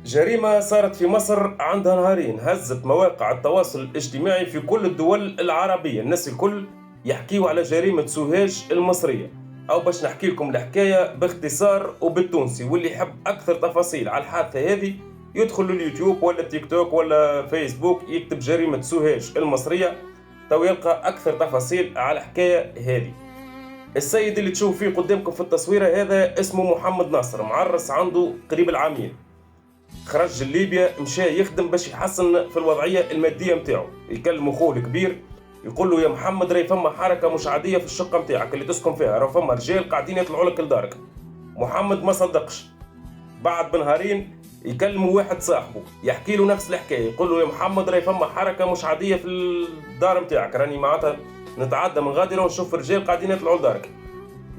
جريمة صارت في مصر عندها نهارين، هزت مواقع التواصل الاجتماعي في كل الدول العربية. الناس الكل يحكيوا على جريمة سوهاج المصرية. أو باش نحكي لكم الحكاية باختصار وبالتونسي، واللي يحب أكثر تفاصيل على الحادثة هذه يدخل لليوتيوب ولا تيك توك ولا فيسبوك، يكتب جريمة سوهاج المصرية تو يلقى أكثر تفاصيل على الحكاية هذه. السيد اللي تشوف فيه قدامكم في التصويرة هذا اسمه محمد ناصر، معرس عنده قريب العامين. خرج لليبيا، مشى يخدم باش يحسن في الوضعيه الماديه نتاعو. يكلم اخوه الكبير يقول له: يا محمد، راهي فما حركه مش عاديه في الشقه نتاعك اللي تسكن فيها، راه فما رجال قاعدين يطلعوا لك لدارك. محمد ما صدقش. بعد بنهارين يكلموا واحد صاحبه يحكي له نفس الحكايه، يقول له: يا محمد، راهي فما حركه مش عاديه في الدار نتاعك، راني معناتها نتعدى من غادره ونشوف رجال قاعدين يطلعوا لدارك.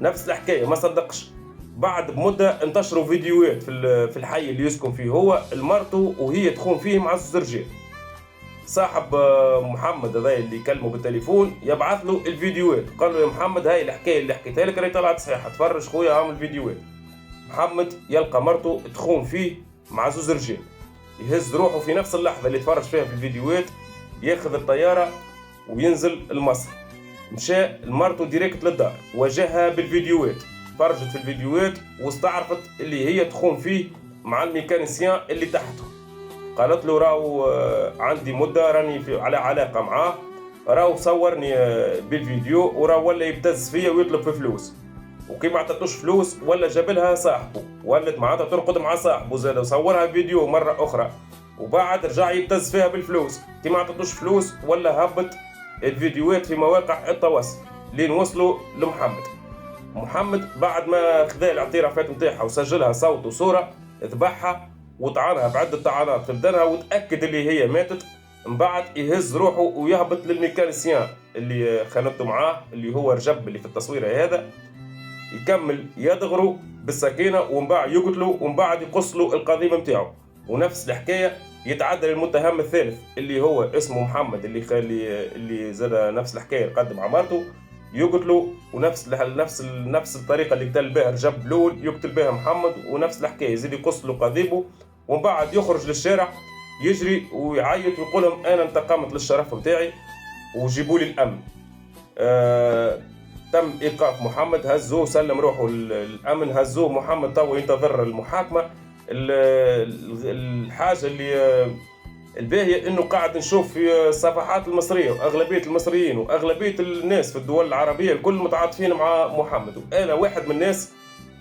نفس الحكايه، ما صدقش. بعد بمده انتشروا فيديوهات في الحي اللي يسكن فيه هو المرته وهي تخون فيه مع زوج رجال. صاحب محمد هذا اللي يكلمه بالتليفون يبعث له الفيديوهات، قال له: يا محمد، هاي الحكايه اللي حكيتها لك راهي طلعت صحيحه، تفرج خويا عامل فيديوهات. محمد يلقى مرته تخون فيه مع زوج رجال، يهز روحه في نفس اللحظه اللي تفرج فيها في الفيديوهات، ياخذ الطياره وينزل لمصر. مشى لمرته ديريكت للدار، واجهها بالفيديوهات، فرجت في الفيديوهات واستعرفت اللي هي تخون فيه مع الميكانيسيان اللي تحته. قالت له: راهو عندي مده راني على علاقه معاه، راهو صورني بالفيديو، وراهو ولا يبتز فيا ويطلب في فلوس، وكي ما عطاتوش فلوس ولا جاب لها صاحبه، ولت معناتها ترقد مع صاحبه زاد، وصورها فيديو مره اخرى، وبعد رجع يبتز فيها بالفلوس. كي ما عطاتوش فلوس ولا هبط الفيديوهات في مواقع التواصل لين وصلوا لمحمد. محمد بعد ما خذا الاعترافات نتاعها وسجلها صوت وصوره، ذبحها وطعنها بعده طعنات في بدنها وتاكد اللي هي ماتت. من بعد يهز روحه ويهبط للميكانيسيان اللي خانته معاه، اللي هو رجب اللي في التصويره هذا، يكمل يدغروا بالسكينه ومن بعد يقتلوا ومن بعد يقصلوا القضيب نتاعو. ونفس الحكايه يتعدى للمتهم الثالث اللي هو اسمه محمد، اللي زاد نفس الحكايه يقدم عمارته، يقتلوا. ونفس الطريقه اللي قتل بها رجب الاول يقتل بها محمد، ونفس الحكايه يزيد يقصلوا قضيبه. ومن بعد يخرج للشارع يجري ويعيط ويقول لهم: انا انتقمت للشرف نتاعي وجيبوا لي الامن. تم ايقاف محمد، هزوه سلم روحه الامن، هزوه محمد تو ينتظر المحاكمه. الحاجه اللي الباهيه انه قاعد نشوف في الصفحات المصريه واغلبيه المصريين واغلبيه الناس في الدول العربيه الكل متعاطفين مع محمد. وانا واحد من الناس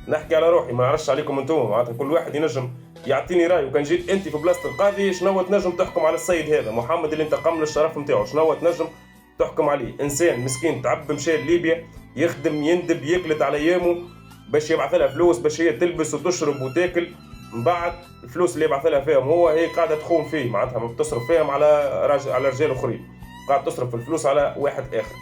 نحكي على روحي، ما نعرفش عليكم انتم، معناتها كل واحد ينجم يعطيني رايه. وكان جيت انت في بلاصه القاضي شنو تنجم تحكم على السيد هذا محمد اللي انتقم للشرف نتاعو؟ شنو تنجم تحكم عليه؟ انسان مسكين تعب، مشى ليبيا يخدم يندب يقلد على ايامه باش يبعث لها فلوس باش هي تلبس وتشرب وتاكل. من بعد الفلوس اللي يبعث لها فيهم هي قاعده تخون فيه، معناتها ما بتصرف فيهم على رجال اخرين، قاعد تصرف الفلوس على واحد اخر.